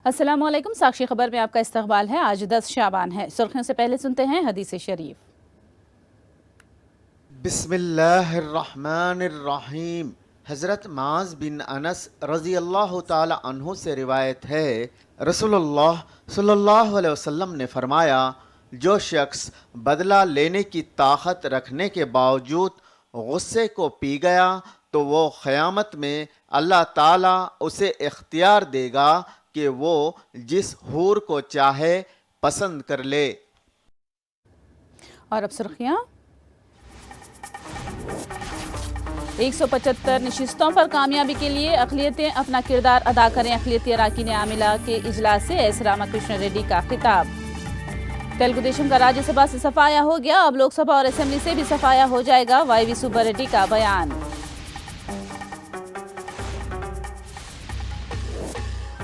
अस्सलाम वालेकुम। साक्षी खबर में आपका इस्तकबाल है। आज 10 शाबान है। सुर्खियों से पहले सुनते हैं हदीस शरीफ। बिस्मिल्लाहिर्रहमानिर्रहीम। हज़रत माज़ बिन अनस रज़ी अल्लाह ताला अन्हु से रिवायत है, रसूलुल्लाह सल्लल्लाहु अलैहि वसल्लम ने फरमाया, जो शख्स बदला लेने की ताकत रखने के बावजूद गुस्से को पी गया तो वो क़यामत में अल्लाह ताला उसे इख्तियार देगा कि वो जिस हूर को चाहे पसंद कर ले। और अब सुर्खियां। 175 नशिस्तों पर कामयाबी के लिए अक़लियतें अपना किरदार अदा करें। अक़लियती अरकान आमिला के इजलास से एस रामाकृष्ण रेड्डी का खिताब। तेलुगु देशम का राज्यसभा से सफाया हो गया, अब लोकसभा और असेंबली से भी सफाया हो जाएगा। वाईवी सुब्बारेड्डी का बयान।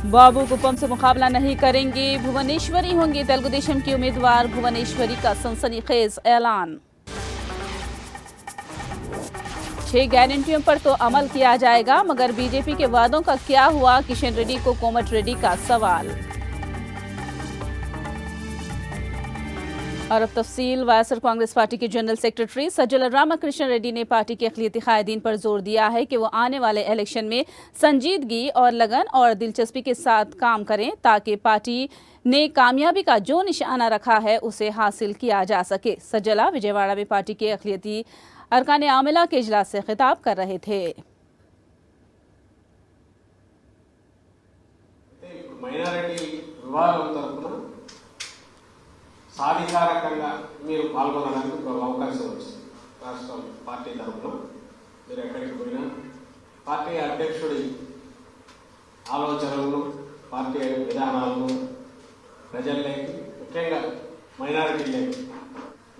बाबू कुप्पम से मुकाबला नहीं करेंगे, भुवनेश्वरी होंगी तेलुगु देशम की उम्मीदवार। भुवनेश्वरी का सनसनीखेज ऐलान। 6 गारंटियों पर तो अमल किया जाएगा, मगर बीजेपी के वादों का क्या हुआ? किशन रेड्डी को कोमट रेड्डी का सवाल। और अब तफसील। वायएसआर कांग्रेस पार्टी के जनरल सेक्रेटरी सज्जल रामाकृष्ण रेड्डी ने पार्टी के अक़लियती कायदीन पर जोर दिया है कि वो आने वाले इलेक्शन में संजीदगी और लगन और दिलचस्पी के साथ काम करें, ताकि पार्टी ने कामयाबी का जो निशाना रखा है उसे हासिल किया जा सके। सज्जला विजयवाड़ा में पार्टी के अक़लियती अरकान आमिला के इजलास से खिताब कर रहे थे। సాధికారకంగా మీరు పాల్గొనడానికి ఒక అవకాశం వచ్చింది. రాష్ట్ర పార్టీ తరఫున మీరు ఎక్కడికి పోయినా పార్టీ అధ్యక్షుడి ఆలోచనలను, పార్టీ విధానాలను ప్రజల్లోకి, ముఖ్యంగా మైనారిటీలోకి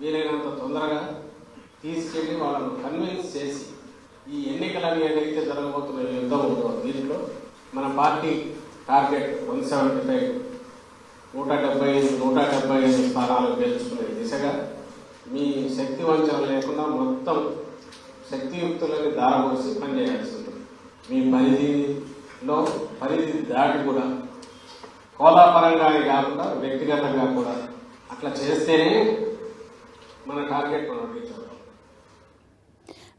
వీలైనంత తొందరగా తీసుకెళ్ళి వాళ్ళను కన్విన్స్ చేసి ఈ ఎన్నికలని ఏదైతే జరగబోతున్న యుద్ధం ఉందో దీంట్లో మన పార్టీ టార్గెట్ 175 175 స్థానాలు గెలుచుకునే దిశగా మీ శక్తి వంచన లేకుండా మొత్తం శక్తియుక్తులని దారబోసి పనిచేయాల్సి ఉంటుంది. మీ పరిధి దాటి కూడా కోలాపరంగానే కాకుండా వ్యక్తిగతంగా కూడా అట్లా చేస్తేనే మన టార్గెట్ మనం రీచ్ అవుతాం.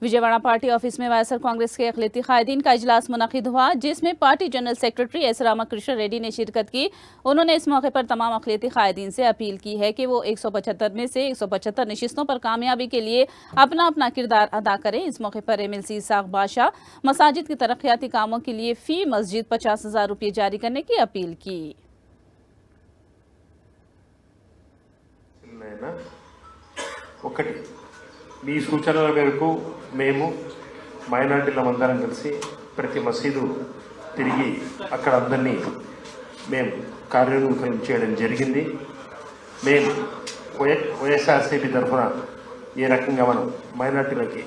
विजयवाड़ा पार्टी ऑफिस में वायएसआर कांग्रेस के अक़लियती कायदीन का इजलास मुनक़िद हुआ, जिसमें party general secretary S Ramakrishna Reddy ने शिरकत की। उन्होंने इस मौके पर तमाम अक़लियती कायदीन से अपील की है कि वो 175 में से 175 नशिस्तों पर कामयाबी के लिए अपना अपना किरदार अदा करें। इस मौके पर MLC इसाक बादशाह मसाजिद के तरक्याती कामों के लिए फ़ी मस्जिद 50,000 रुपये जारी करने की अपील की। మీ సూచనల మేరకు మేము మైనార్టీలందరం కలిసి ప్రతి మసీదు తిరిగి అక్కడ అందరినీ మేము కార్యోన్ముఖం చేయడం జరిగింది. మేము వైఎస్ఆర్సీపీ తరఫున ఏ రకంగా మనం మైనార్టీలకి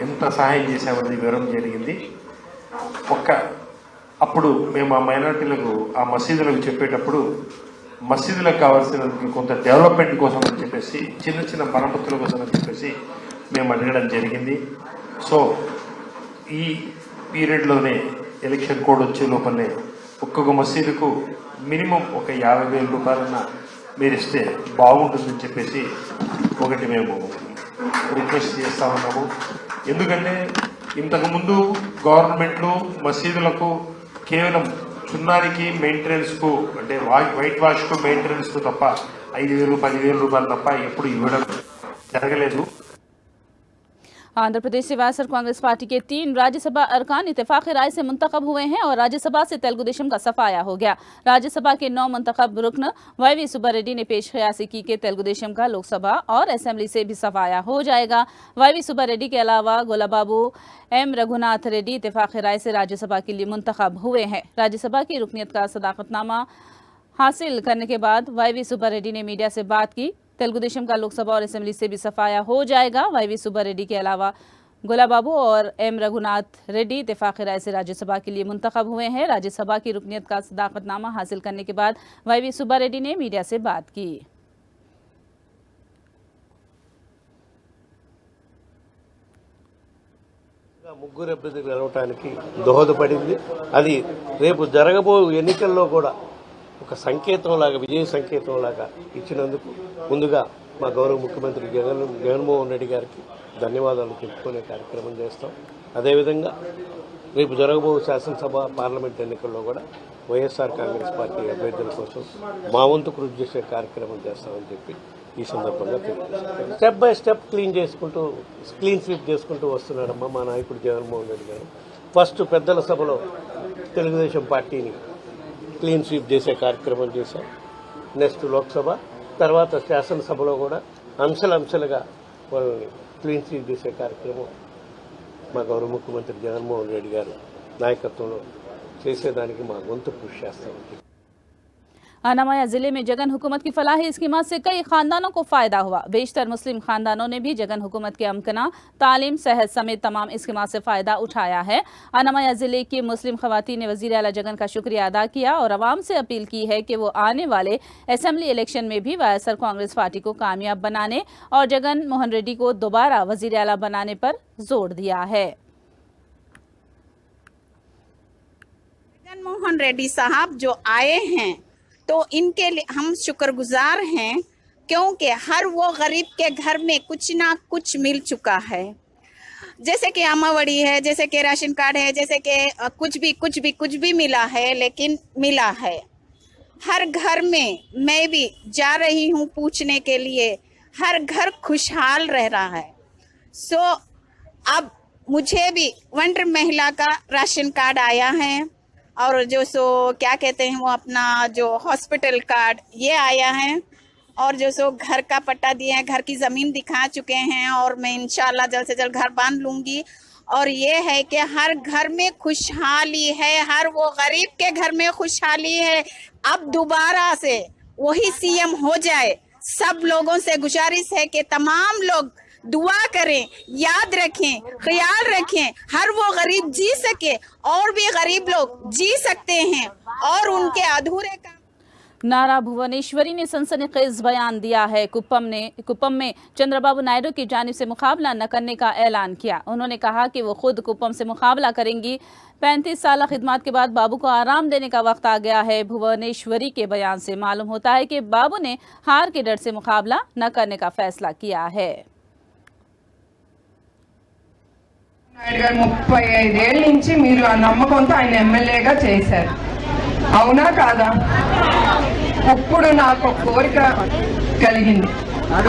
ఎంత సహాయం చేశామనేది వివరం జరిగింది. అప్పుడు మేము ఆ మైనార్టీలకు ఆ మసీదులకు చెప్పేటప్పుడు మసీదులకు కావాల్సిన కొంత డెవలప్మెంట్ కోసం అని చెప్పేసి, చిన్న చిన్న మరమ్మతుల కోసం అని చెప్పేసి మేము అడగడం జరిగింది. సో ఈ పీరియడ్లోనే ఎలక్షన్ కోడ్ వచ్చే లోపలనే ఒక్కొక్క మసీదుకు మినిమం ఒక 50,000 రూపాయలన్నా మీరు ఇస్తే బాగుంటుందని చెప్పేసి ఒకటి మేము రిక్వెస్ట్ చేస్తూ ఉన్నాము. ఎందుకంటే ఇంతకుముందు గవర్నమెంట్లు మసీదులకు కేవలం చున్నానికి మెయింటెనెన్స్కు, అంటే వైట్ వాష్కు మెయింటెనెన్స్కు తప్ప 5,000 10,000 రూపాయలు తప్ప ఎప్పుడు ఇవ్వడం జరగలేదు. आंध्र प्रदेश से वायएसआर कांग्रेस पार्टी के 3 राज्यसभा अरकान इत्तेफाक़ी राय से मुंतखब हुए हैं और राज्यसभा से तेलुगु देशम का सफाया हो गया। राज्यसभा के 9 मुंतखब रुकन वाईवी सुब्बारेड्डी ने पेश क़यासी की कि तेलुगु देशम का लोकसभा और असेंबली से भी सफाया हो जाएगा। वाईवी सुब्बारेड्डी के अलावा गोलाबाबू, M रघुनाथ रेड्डी इत्तेफाक़ी राय से राज्यसभा के लिए मुंतखब हुए हैं। राज्यसभा की रुकनीत का सदाकतनामा हासिल करने के बाद वाईवी सुब्बारेड्डी ने मीडिया से बात की। तेलुगु देशम का लोकसभा और असेंबली से भी सफाया हो जाएगा। वाईवी सुब्बारेड्डी के अलावा गोलाबाबू और M रघुनाथ रेड्डी इत्तेफाक़ी राय से राज्यसभा के लिए मुंतखब हुए हैं। राज्यसभा की रुकनीत का सदाकतनामा हासिल करने के बाद वाईवी सुब्बारेड्डी ने मीडिया से बात की। ముగ్గురు అభ్యర్థులు గెలవడానికి దోహదపడింది. అది రేపు జరగబో ఎన్నికల్లో కూడా ఒక సంకేతంలాగా, విజయ సంకేతంలాగా ఇచ్చినందుకు ముందుగా మా గౌరవ ముఖ్యమంత్రి జగన్మోహన్ రెడ్డి గారికి ధన్యవాదాలు చెప్పుకునే కార్యక్రమం చేస్తాం. అదేవిధంగా రేపు జరగబోయే శాసనసభ పార్లమెంట్ ఎన్నికల్లో కూడా వైఎస్ఆర్ కాంగ్రెస్ పార్టీ అభ్యర్థుల కోసం మా వంతు కృషి చేసే కార్యక్రమం చేస్తామని చెప్పి ఈ సందర్భంగా తెలియజేస్తాం. Step by step clean sweep చేసుకుంటూ వస్తున్నాడమ్మా మా నాయకుడు జగన్మోహన్ రెడ్డి గారు. ఫస్ట్ పెద్దల సభలో తెలుగుదేశం పార్టీని క్లీన్ స్వీప్ చేసే కార్యక్రమం చేశాం. నెక్స్ట్ లోక్సభ, తర్వాత శాసనసభలో కూడా అంశాలుగా వాళ్ళని క్లీన్ స్వీప్ చేసే కార్యక్రమం మా గౌరవ ముఖ్యమంత్రి జగన్మోహన్ రెడ్డి గారు నాయకత్వంలో చేసేదానికి మా వంతు కృషి చేస్తామని. अनामया जिले में जगन हुकूमत की फलाही स्कीमत से कई खानदानों को फायदा हुआ। बेशतर मुस्लिम खानदानों ने भी जगन हुकूमत के अमकना, तालीम, सेहत समेत तमाम स्कीमत से फायदा उठाया है। अनामया जिले की मुस्लिम खवातीन ने वजीर आला जगन का शुक्रिया अदा किया और आवाम से अपील की है कि वो आने वाले असेंबली इलेक्शन में भी वाईएसआर कांग्रेस पार्टी को कामयाब बनाने और जगन मोहन रेड्डी को दोबारा वजीर आला बनाने पर जोर दिया है। जगन मोहन रेड्डी साहब जो आए हैं तो इनके लिए हम शुक्रगुजार हैं, क्योंकि हर वो गरीब के घर में कुछ ना कुछ मिल चुका है। जैसे कि अम्मावड़ी है, जैसे कि राशन कार्ड है, जैसे कि कुछ भी मिला है, लेकिन मिला है। हर घर में मैं भी जा रही हूँ पूछने के लिए, हर घर खुशहाल रह रहा है। सो अब मुझे भी वंडर महिला का राशन कार्ड आया है और जो क्या कहते हैं वो अपना जो हॉस्पिटल कार्ड ये आया है, और जो घर का पट्टा दिए हैं, घर की ज़मीन दिखा चुके हैं, और मैं इंशाल्लाह जल्द से जल्द घर बांध लूँगी। और ये है कि हर घर में खुशहाली है, हर वो गरीब के घर में खुशहाली है। अब दोबारा से वही सीएम हो जाए। सब लोगों से गुजारिश है कि तमाम लोग दुआ करें, याद रखें, ख्याल रखें, हर वो गरीब जी सके और भी गरीब लोग जी सकते हैं, और उनके अधूरे काम। नारा भुवनेश्वरी ने सनसनीखेज बयान दिया है। कुप्पम में चंद्रबाबू नायडू की जानिब से मुकाबला न करने का ऐलान किया। उन्होंने कहा कि वो खुद कुप्पम से मुकाबला करेंगी। 35 साल खिदमत के बाद बाबू को आराम देने का वक्त आ गया है। भुवनेश्वरी के बयान से मालूम होता है कि बाबू ने हार के डर से मुकाबला न करने का फैसला किया है। నాయుడు గారు 35 ఏళ్ళ నుంచి మీరు ఆ నమ్మకంతో ఆయన ఎమ్మెల్యేగా చేశారు, అవునా కాదా? ఇప్పుడు నాకు ఒక కోరిక కలిగింది,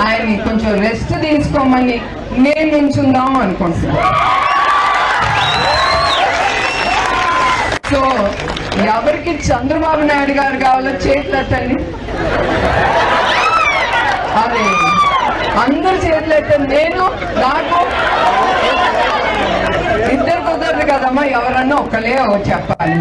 ఆయన్ని కొంచెం రెస్ట్ తీసుకోమని నేను నుంచుందాం అనుకుంటున్నాను. సో ఎవరికి చంద్రబాబు నాయుడు గారు కావాలో చేతులెత్తండి. అదే అందరు చేతులెత్తండి. నేను నాకు ఇద్దరు కుదరదు కదమ్మా, ఎవరన్నా ఒకలే చెప్పాలి.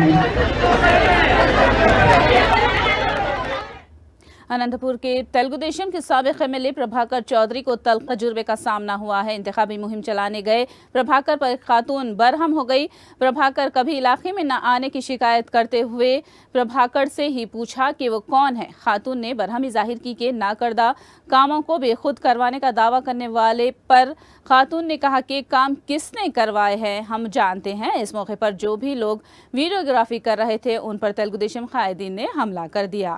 अनंतपुर के तेलुगुदेशम के साबिक एमएलए प्रभाकर चौधरी को तल्ख तजुर्बे का सामना हुआ है। इंतखाबी मुहिम चलाने गए प्रभाकर पर एक खातून बरहम हो गई। प्रभाकर कभी इलाके में न आने की शिकायत करते हुए प्रभाकर से ही पूछा कि वो कौन है। खातून ने बरहमी जाहिर की कि नाकर्दा कामों को बेखुद करवाने का दावा करने वाले पर खातून ने कहा कि काम किसने करवाए हैं हम जानते हैं। इस मौके पर जो भी लोग वीडियोग्राफी कर रहे थे उन पर तेलुगुदेशम कायदीन ने हमला कर दिया।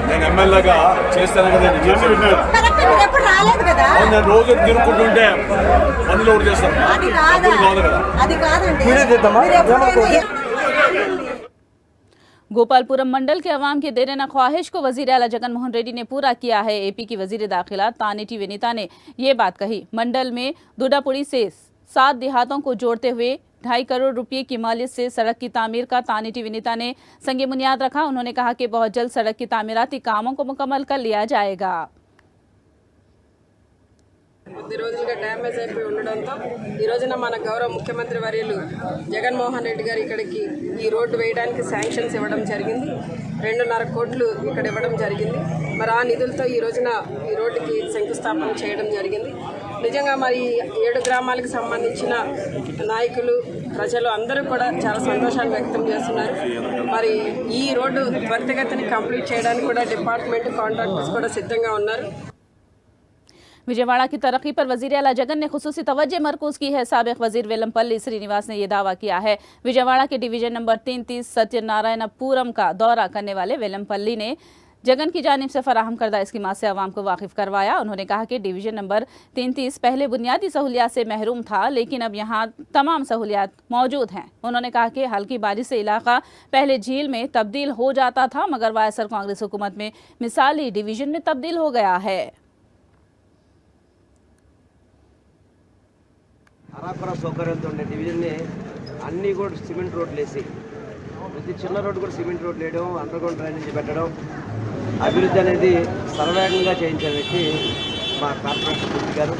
నేను ఎమ్మెల్యేగా చేస్తాను కదా, నేను రోజు తిరుగుతుంటే పనులు ఒకటి చేస్తాను కదా. गोपालपुरम मंडल के अवाम के देरेना ख्वाहिश को वजीर आला जगन मोहन रेड्डी ने पूरा किया है। एपी की वजीर दाखिला तानेटी विनीता ने ये बात कही। मंडल में दुडापुड़ी से 7 देहातों को जोड़ते हुए 2.5 करोड़ रुपए की मालियत से सड़क की तामीर का तानेटी विनीता ने संगे बुनियाद रखा। उन्होंने कहा कि बहुत जल्द सड़क की तामीराती कामों को मुकम्मल कर लिया जाएगा। కొద్ది రోజులుగా డ్యామేజ్ అయిపోయి ఉండడంతో ఈ రోజున మన గౌరవ ముఖ్యమంత్రి వర్యులు జగన్మోహన్ రెడ్డి గారు ఇక్కడికి ఈ రోడ్డు వేయడానికి శాంక్షన్స్ ఇవ్వడం జరిగింది. 2.5 కోట్లు ఇక్కడ ఇవ్వడం జరిగింది. మరి ఆ నిధులతో ఈ రోజున ఈ రోడ్డుకి శంకుస్థాపన చేయడం జరిగింది. నిజంగా మరి 7 గ్రామాలకు సంబంధించిన నాయకులు ప్రజలు అందరూ కూడా చాలా సంతోషాలు వ్యక్తం చేస్తున్నారు. మరి ఈ రోడ్డు త్వరితగతిని కంప్లీట్ చేయడానికి కూడా డిపార్ట్మెంట్ కాంట్రాక్టర్స్ కూడా సిద్ధంగా ఉన్నారు. विजयवाड़ा की तरक्की पर वजीर आला जगन ने खुसूसी तवज्जो मरकूज की है। साबिक वजीर वेलमपल्ली श्रीनिवास ने यह दावा किया है। विजयवाड़ा के डिवीजन नंबर 33 सत्यनारायणपुरम का दौरा करने वाले वेलमपल्ली ने जगन की जानिब से फराहम करदा स्कीमात से आवाम को वाकिफ करवाया। उन्होंने कहा कि डिवीजन नंबर 33 पहले बुनियादी सहूलियात से महरूम था, लेकिन अब यहाँ तमाम सहूलियात मौजूद हैं। उन्होंने कहा कि हल्की बारिश से इलाका पहले झील में तब्दील हो जाता था, मगर वायएसआर कांग्रेस हुकूमत में मिसाली डिवीजन में तब्दील हो गया है। అరాకొర సౌకర్యంతో ఉండే డివిజన్ని అన్నీ కూడా సిమెంట్ రోడ్లు వేసి ప్రతి చిన్న రోడ్డు కూడా సిమెంట్ రోడ్లు వేయడం, అండర్గ్రౌండ్ డ్రైనేజ్ పెట్టడం, అభివృద్ధి అనేది సర్వేగంగా చేయించే వ్యక్తి మా కార్పొరేటర్ పూర్తి గారు.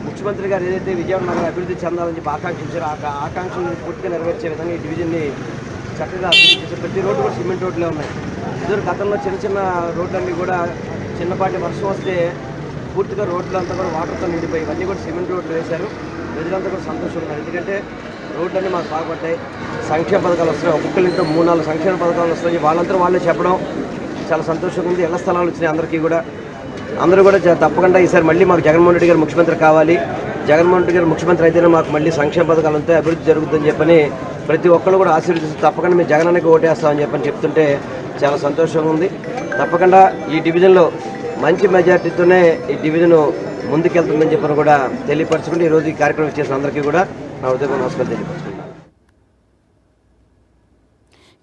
ముఖ్యమంత్రి గారు ఏదైతే విజయవాడ నగరం అభివృద్ధి చెందాలని చెప్పి ఆకాంక్షించారో ఆ ఆకాంక్షలను పూర్తిగా నెరవేర్చే విధంగా ఈ డివిజన్ని చక్కగా అభివృద్ధి చేసే ప్రతి రోడ్డు కూడా సిమెంట్ రోడ్లే ఉన్నాయి. ఇద్దరు గతంలో చిన్న చిన్న రోడ్లన్నీ కూడా చిన్నపాటి వర్షం వస్తే పూర్తిగా రోడ్లు అంతా కూడా వాటర్తో నిండిపోయి ఇవన్నీ కూడా సిమెంట్ రోడ్లు వేశారు. ప్రజలంతా కూడా సంతోషంగా ఉన్నారు. ఎందుకంటే రోడ్లన్నీ మాకు బాగుపడ్డాయి. సంక్షేమ పథకాలు వస్తున్నాయి. ఒక్కొక్కరింట్లో 3-4 సంక్షేమ పథకాలు వస్తాయి. వాళ్ళంతా వాళ్ళే చెప్పడం చాలా సంతోషంగా ఉంది. ఇళ్ల స్థలాలు వచ్చినాయి అందరికీ కూడా. అందరూ కూడా తప్పకుండా ఈసారి మళ్ళీ మాకు జగన్మోహన్ రెడ్డి గారు ముఖ్యమంత్రి కావాలి, జగన్మోహన్ రెడ్డి గారు ముఖ్యమంత్రి అయితేనే మాకు మళ్ళీ సంక్షేమ పథకాలు ఉంటాయి, అభివృద్ధి జరుగుతుందని చెప్పని ప్రతి ఒక్కరు కూడా ఆశీర్వదిస్తూ తప్పకుండా మేము జగనానికి ఓటేస్తామని చెప్పని చెప్తుంటే చాలా సంతోషంగా ఉంది. తప్పకుండా ఈ డివిజన్లో మంచి మెజార్టీతోనే ఈ డివిజన్ ముందుకెళ్తుందని చెప్పని కూడా తెలియపరచుకుంటే ఈరోజు ఈ కార్యక్రమం చేసిన అందరికీ కూడా నా హృదయపూర్వక నమస్కారం తెలియపరచుకుంటున్నాను.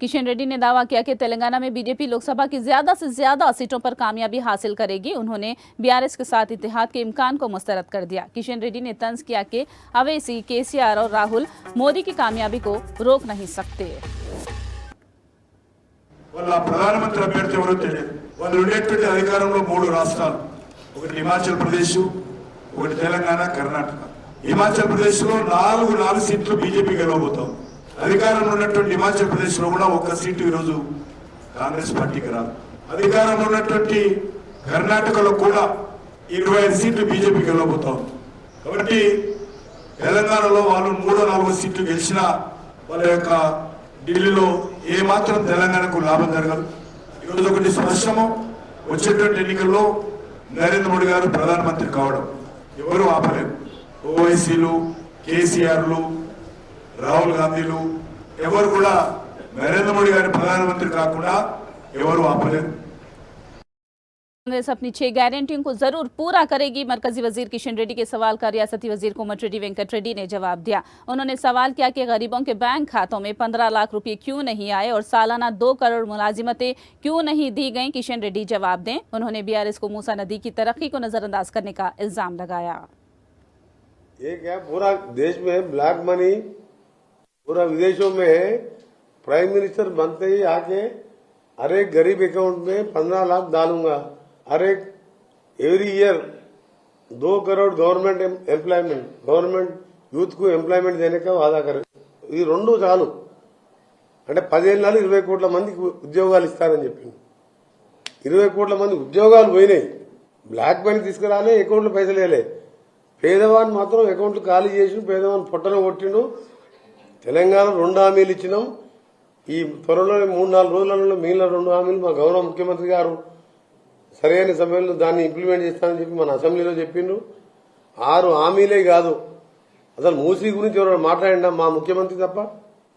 किशन रेड्डी ने दावा किया कि तेलंगाना में बीजेपी लोकसभा की ज्यादा से ज्यादा सीटों पर कामयाबी हासिल करेगी। उन्होंने बीआरएस के साथ इत्तेहाद के इम्कान को मुस्तरद कर दिया। किशन रेड्डी ने तंज किया कि अवैसी, केसीआर और राहुल मोदी की कामयाबी को रोक नहीं सकते। వాళ్ళ ప్రధానమంత్రి అభ్యర్థి ఎవరో తెలియదు. వాళ్ళు ఉండేటువంటి అధికారంలో 3 రాష్ట్రాలు, ఒకటి హిమాచల్ ప్రదేశ్, ఒకటి తెలంగాణ, కర్ణాటక. హిమాచల్ ప్రదేశ్ లో 4 సీట్లు బీజేపీ గెలవబోతాం. అధికారంలో ఉన్నటువంటి హిమాచల్ ప్రదేశ్ లో కూడా 1 సీటు ఈరోజు కాంగ్రెస్ పార్టీకి రాదు. అధికారంలో ఉన్నటువంటి కర్ణాటకలో కూడా 25 సీట్లు బీజేపీ గెలవబోతాం. కాబట్టి తెలంగాణలో వాళ్ళు 3-4 సీట్లు గెలిచినా వాళ్ళ యొక్క ఢిల్లీలో ఏ మాత్రం తెలంగాణకు లాభం జరగదు. ఈరోజు ఒకటి స్పష్టము, వచ్చేటువంటి ఎన్నికల్లో నరేంద్ర మోడీ గారు ప్రధానమంత్రి కావడం ఎవరు ఆపలేరు. ఓవైసీలు, కేసీఆర్లు, రాహుల్ గాంధీలు ఎవరు కూడా నరేంద్ర మోడీ గారి ప్రధానమంత్రి కాకుండా ఎవరు ఆపలేరు. कांग्रेस अपनी 6 गारंटियों को जरूर पूरा करेगी। मरकजी वजीर किशन रेड्डी के सवाल का रियासती वजीर कोमटिरेड्डी वेंकट रेड्डी ने जवाब दिया। उन्होंने सवाल किया कि गरीबों के बैंक खातों में 15 लाख रुपए क्यों नहीं आए और सालाना 2 करोड़ मुलाजिमतें क्यों नहीं दी गईं। किशन रेड्डी जवाब दें। उन्होंने बीआरएस को मूसा नदी की तरक्की को नजरअंदाज करने का इल्जाम लगाया। ये क्या पूरा देश में ब्लैक मनी पूरा विदेशों में है। प्राइम मिनिस्टर बनते ही आके हर एक गरीब अकाउंट में 15 लाख डालूंगा, हर एक every year 2 crore government youth కు ఎంప్లాయ్మెంట్ దేనే వాదా కరే. ఈ 2 చాలు అంటే 10 ఏళ్ళలో 20 కోట్ల మందికి ఉద్యోగాలు ఇస్తారని చెప్పింది. 20 కోట్ల మంది ఉద్యోగాలు పోయినాయి. బ్లాక్ మనీ తీసుకురాలే, అకౌంట్లో పైసలు వేయలే. పేదవాడిని మాత్రం అకౌంట్లు ఖాళీ చేసి పేదవాడిని పొట్టన కొట్టిండు. తెలంగాణ 2 హామీలు ఇచ్చినాం. ఈ త్వరలో 3-4 రోజులలో మిగిలిన 2 హామీలు మా గౌరవ ముఖ్యమంత్రి గారు సరైన సమయంలో దాన్ని ఇంప్లిమెంట్ చేస్తానని చెప్పి మన అసెంబ్లీలో చెప్పిండ్రు. 6 హామీలే కాదు, అసలు మూసీ గురించి ఎవరైనా మాట్లాడినా మా ముఖ్యమంత్రి తప్ప.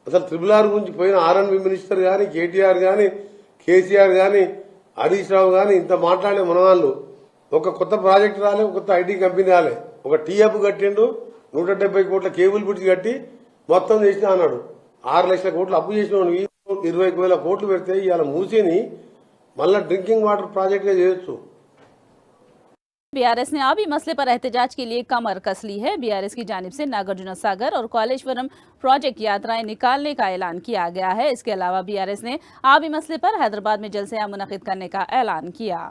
అసలు RRR గురించి పోయిన ఆర్ఎన్బి మినిస్టర్ గాని, కేటీఆర్ గాని, కేసీఆర్ గాని, హరీష్ రావు గాని ఇంత మాట్లాడే మన వాళ్ళు ఒక కొత్త ప్రాజెక్ట్ రాలే, ఒక కొత్త ఐటీ కంపెనీ రాలే. ఒక టీఎఫ్ కట్టిండు, 170 కోట్ల కేబుల్ బ్రిడ్జ్ కట్టి మొత్తం చేసినా అన్నాడు. 6 లక్షల కోట్లు అప్పు చేసిన 20,000 కోట్లు పెడితే ఇవాళ మూసీని మళ్ళా డ్రింకింగ్ వాటర్ ప్రాజెక్ట్ గా చేయొచ్చు. बीआरएस ने आबी मसले पर एहतजाज के लिए कमर कस ली है। बीआरएस की जानिब से नागार्जुन सागर और कालेश्वरम प्रोजेक्ट यात्राएं निकालने का ऐलान किया गया है। इसके अलावा बीआरएस ने आबी मसले पर हैदराबाद में जलसा मुनक्किद करने का ऐलान किया।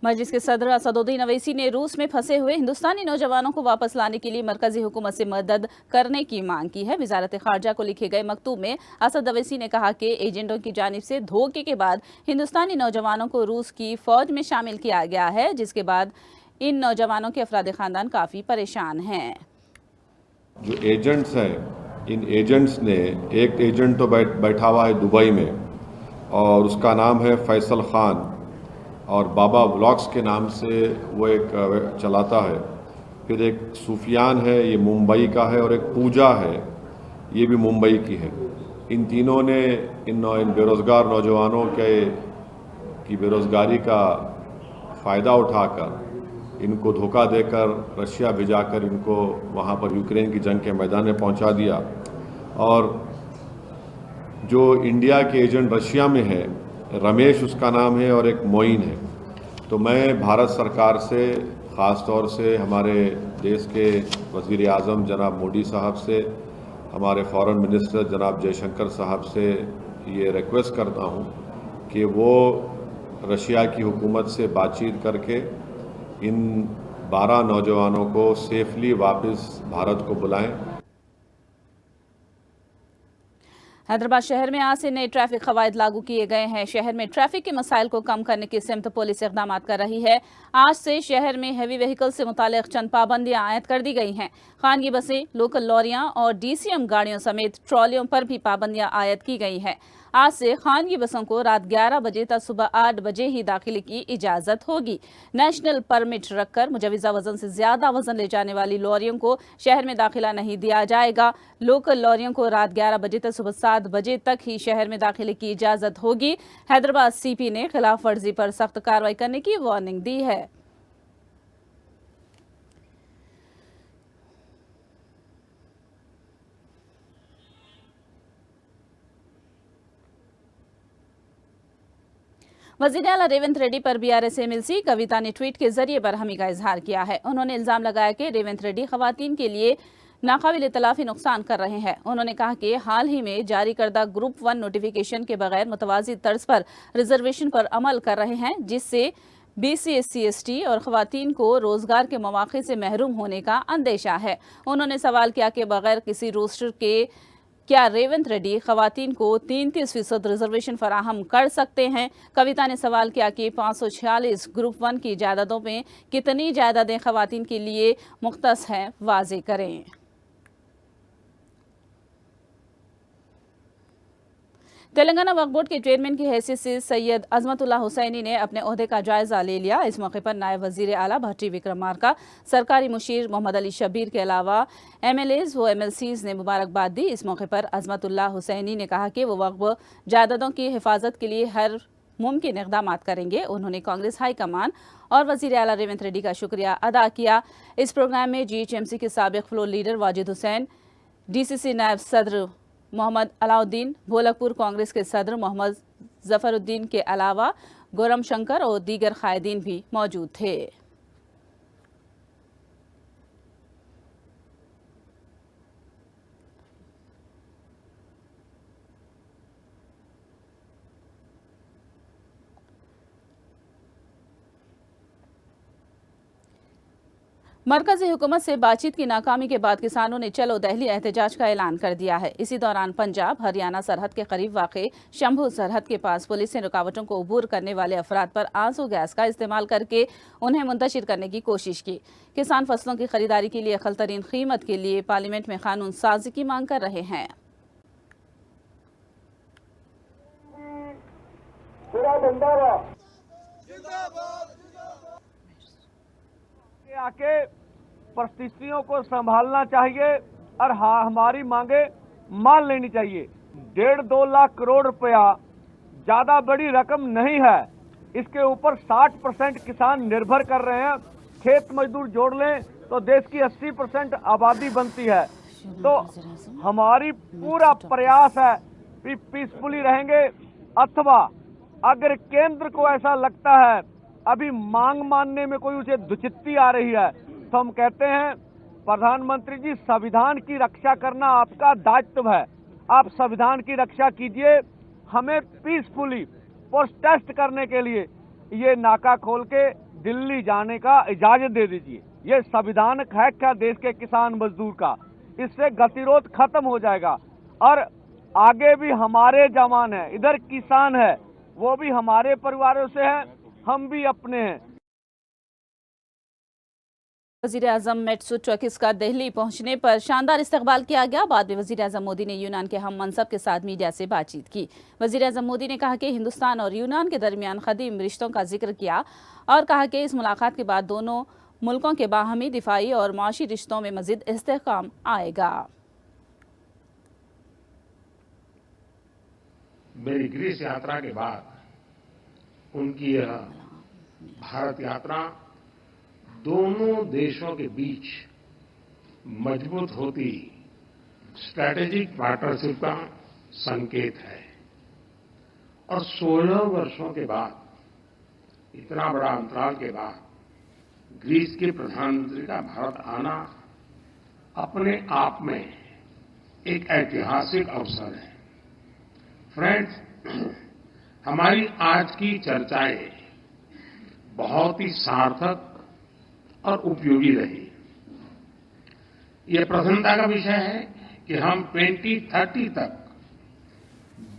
मजलिस के सदर असदुद्दीन अवैसी ने रूस में फंसे हुए हिंदुस्तानी नौजवानों को वापस लाने के लिए मरकजी हुकूमत से मदद करने की मांग की है। वजारत खारजा को लिखे गए मकतूब में असद अवैसी ने कहा कि एजेंटों की जानिब से धोखे के बाद हिंदुस्तानी नौजवानों को रूस की फौज में शामिल किया गया है, जिसके बाद इन नौजवानों के अफराद खानदान काफ़ी परेशान हैं। जो एजेंट्स हैं, इन एजेंट्स ने, एक एजेंट तो बैठा हुआ है दुबई में और उसका नाम है फैसल ख़ान और बाबा व्लॉग्स के नाम से वो एक चलाता है। फिर एक सुफियान है, ये मुंबई का है, और एक पूजा है, ये भी मुंबई की है। इन तीनों ने इन बेरोज़गार नौजवानों की बेरोज़गारी का फ़ायदा उठाकर इनको धोखा देकर रशिया भिजाकर इनको वहाँ पर यूक्रेन की जंग के मैदान में पहुँचा दिया। और जो इंडिया के एजेंट रशिया में है, रमेश उसका नाम है और एक मोइन है। तो मैं भारत सरकार से, ख़ास तौर से हमारे देश के वज़ीर आज़म जनाब मोदी साहब से, हमारे फॉरेन मिनिस्टर जनाब जयशंकर साहब से ये रिक्वेस्ट करता हूँ कि वो रशिया की हुकूमत से बातचीत करके इन 12 नौजवानों को सेफली वापस भारत को बुलाएं। हैदराबाद शहर में आज से नए ट्रैफिक कवायद लागू किए गए हैं। शहर में ट्रैफिक के मसाइल को कम करने की सिमत पुलिस इक़दाम कर रही है। आज से शहर में हैवी व्हीकल से मुतालिक चंद पाबंदियां आयद कर दी गई हैं। खानगी बसें, लोकल लॉरियां और DCM गाड़ियों समेत ट्रॉलियों पर भी पाबंदियां आयद की गई हैं। आज से खानगी बसों को रात 11 बजे तक सुबह 8 बजे ही दाखिले की इजाज़त होगी। नेशनल परमिट रखकर मुजवज़ा वज़न से ज़्यादा वज़न ले जाने वाली लॉरियों को शहर में दाखिला नहीं दिया जाएगा। लोकल लॉरियों को रात 11 बजे तक सुबह 7 बजे तक ही शहर में दाखिले की इजाज़त होगी। हैदराबाद CP ने खिलाफ वर्जी पर सख्त कार्रवाई करने की वार्निंग दी है। वज़ीर आला रेवंत रेड्डी पर BRS MLC कविता ने ट्वीट के जरिए बरहमी का इजहार किया है। उन्होंने इल्जाम लगाया कि रेवंत रेड्डी खवातीन के लिए नाकाबिल तलाफी नुकसान कर रहे हैं। उन्होंने कहा कि हाल ही में जारी करदा ग्रुप 1 नोटिफिकेशन के बगैर मुतवाज़ी तर्ज पर रिजर्वेशन पर अमल कर रहे हैं, जिससे BC SC ST और खवातीन को रोजगार के मौक़े से महरूम होने का अंदेशा है। उन्होंने सवाल किया कि बगैर किसी रोस्टर के क्या रेवंत रेड्डी खवातीन को 33% रिजर्वेशन फराहम कर सकते हैं। कविता ने सवाल किया कि 546 ग्रुप 1 की जायदादों में कितनी जायदादें खवातीन के लिए मुख्तस हैं, वाज़े करें। तेलंगाना वक्फ बोर्ड के चेयरमैन की हैसियत से सैयद अजमतुल्लाह हुसैनी ने अपने ओहदे का जायजा ले लिया। इस मौके पर नायब वजीर आला भट्टी विक्रमार्का, सरकारी मुशीर मोहम्मद अली शबीर के अलावा MLAs व MLCs ने मुबारकबाद दी। इस मौके पर अजमतुल्लाह हुसैनी ने कहा कि वो वक्फ जायदादों की हिफाजत के लिए हर मुमकिन इक़दाम करेंगे। उन्होंने कांग्रेस हाईकमान और वज़ीर आला रेवंत रेड्डी का शुक्रिया अदा किया। इस प्रोग्राम में GHMC के साबिक़ floor leader Wajid Hussain, DCC नायब सदर मोहम्मद अलाउद्दीन, भोलकपुर कांग्रेस के सदर मोहम्मद जफरुद्दीन के अलावा गोरम शंकर और दीगर कायदीन भी मौजूद थे। मरकजी हुकूमत से बातचीत की नाकामी के बाद किसानों ने चलो दहली एहतजाज का ऐलान कर दिया है। इसी दौरान पंजाब हरियाणा सरहद के करीब वाक़े शंभू सरहद के पास पुलिस ने रुकावटों को अबूर करने वाले अफराद पर आंसू गैस का इस्तेमाल करके उन्हें मुंतशिर करने की कोशिश की। किसान फसलों की खरीदारी के लिए अक़ल तरीन कीमत के लिए पार्लियामेंट में कानून साजी की मांग कर रहे हैं। आके परिस्थितियों को संभालना चाहिए और हमारी मांगे मान लेनी चाहिए। 1.5-2 लाख करोड़ रुपया ज्यादा बड़ी रकम नहीं है। इसके ऊपर 60% किसान निर्भर कर रहे हैं। खेत मजदूर जोड़ लें तो देश की 80% आबादी बनती है। तो हमारी पूरा प्रयास है कि पीसफुली रहेंगे, अथवा अगर केंद्र को ऐसा लगता है अभी मांग मानने में कोई उसे दुचित्ती आ रही है, तो हम कहते हैं प्रधानमंत्री जी, संविधान की रक्षा करना आपका दायित्व है। आप संविधान की रक्षा कीजिए। हमें पीसफुली प्रोटेस्ट करने के लिए ये नाका खोल के दिल्ली जाने का इजाजत दे दीजिए। ये संविधानिक हक है देश के किसान मजदूर का। इससे गतिरोध खत्म हो जाएगा और आगे भी हमारे जवान है, इधर किसान है, वो भी हमारे परिवारों से है, हम भी अपने हैं। वज़ीर-ए-आज़म मित्सोटाकिस का दिल्ली पहुंचने पर शानदार इस्तकबाल किया गया। बाद में वज़ीर-ए-आज़म मोदी ने यूनान के हम मनसब के साथ मीडिया से बातचीत की। वज़ीर-ए-आज़म मोदी ने कहा कि हिंदुस्तान और यूनान के दरमियान क़दीम रिश्तों का जिक्र किया और कहा कि इस मुलाकात के बाद दोनों मुल्कों के बाहमी दिफाई और माशी रिश्तों में मज़ीद इस्तेहकाम आएगा। मेरी ग्रीस यात्रा के बाद उनकी यह भारत यात्रा दोनों देशों के बीच मजबूत होती स्ट्रैटेजिक पार्टनरशिप का संकेत है और 16 वर्षों के बाद, इतना बड़ा अंतराल के बाद ग्रीस के प्रधानमंत्री का भारत आना अपने आप में एक ऐतिहासिक अवसर है। फ्रेंड्स, हमारी आज की चर्चाएं बहुत ही सार्थक और उपयोगी रही। यह प्रसन्नता का विषय है कि हम 2030 तक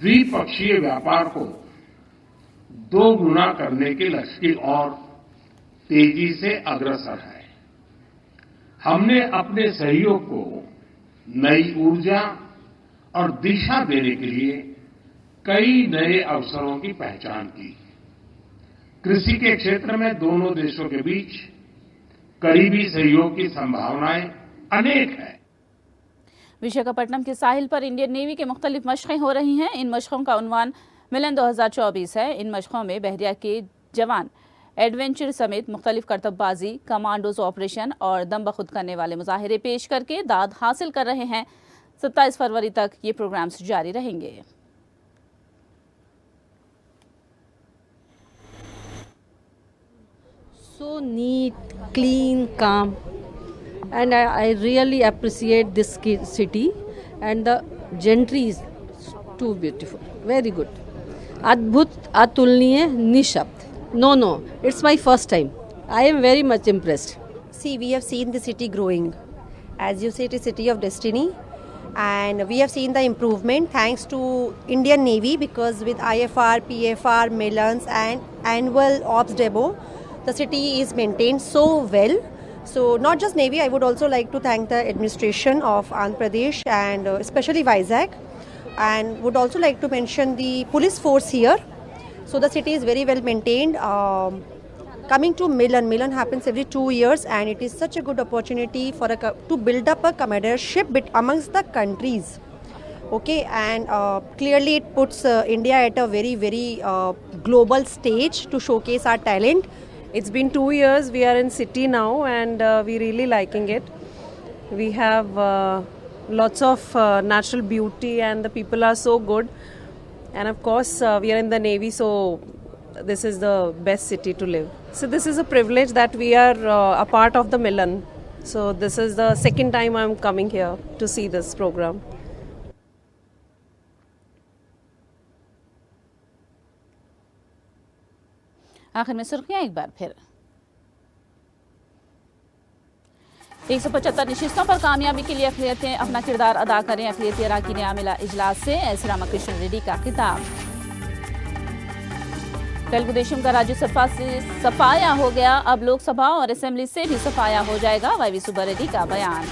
द्विपक्षीय व्यापार को 2 गुना करने के लक्ष्य की ओर तेजी से अग्रसर है। हमने अपने सहयोग को नई ऊर्जा और दिशा देने के लिए कई नए अवसरों की पहचान की। कृषि के क्षेत्र में दोनों देशों के बीच करीबी सहयोग की संभावनाएं अनेक हैं। विशाखापट्टनम के साहिल पर इंडियन नेवी के मुख्तलिफ मशक़ें हो रही हैं। इन मशक़ों का उन्वान मिलन 2024 है। इन मशक़ों में बहरिया के जवान एडवेंचर समेत मुख्तलिफ करतबबाजी, कमांडोज ऑपरेशन और दम बखुद करने वाले मुजाहिरे पेश करके दाद हासिल कर रहे हैं। 27 फरवरी तक ये प्रोग्राम्स जारी रहेंगे। So neat, clean, calm, and I really appreciate this city, and the gentry is too beautiful, very good. Adbhut, atulniye, nishabd. No, it's my first time. I am very much impressed. See, we have seen the city growing. As you say, it is city of destiny. And we have seen the improvement thanks to Indian Navy, because with IFR, PFR, Milans and annual Ops Depot, the city is maintained so well. So not just Navy, I would also like to thank the administration of Andhra Pradesh and especially Vizag, and would also like to mention the police force here. So the city is very well maintained. Coming to Milan happens every 2 years, and it is such a good opportunity for to build up a comradeship amongst the countries. Okay, and clearly it puts India at a very, very global stage to showcase our talent. It's been 2 years. We are in city now, and we really liking it. We have lots of natural beauty, and the people are so good. And of course, we are in the Navy, so this is the best city to live. So this is a privilege that we are a part of the Milan. So this is the second time I'm coming here to see this program. आखिर में सुर्खियां एक बार फिर। 175 नशिस्तों पर कामयाबी के लिए अक़लियतें अपना किरदार अदा करें। अक़लियती अराकीन आमिला इजलास से एस रामाकृष्ण रेड्डी का खिताब। तेलुगु देशम का राज्यसभा से सफाया हो गया, अब लोकसभा और असेंबली से भी सफाया हो जाएगा। वाईवी सुब्बारेड्डी का बयान।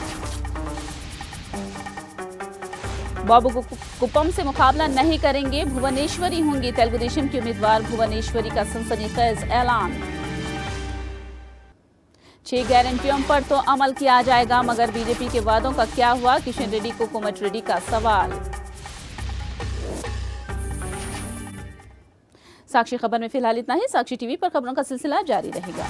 बाबू कुप्पम से मुकाबला नहीं करेंगे, भुवनेश्वरी होंगी तेलुगु देशम की उम्मीदवार। भुवनेश्वरी का सनसनीखेज ऐलान। 6 गारंटियों पर तो अमल किया जाएगा, मगर बीजेपी के वादों का क्या हुआ? किशन रेड्डी को कोमटिरेड्डी का सवाल। साक्षी खबर में फिलहाल इतना ही। साक्षी टीवी पर खबरों का सिलसिला जारी रहेगा।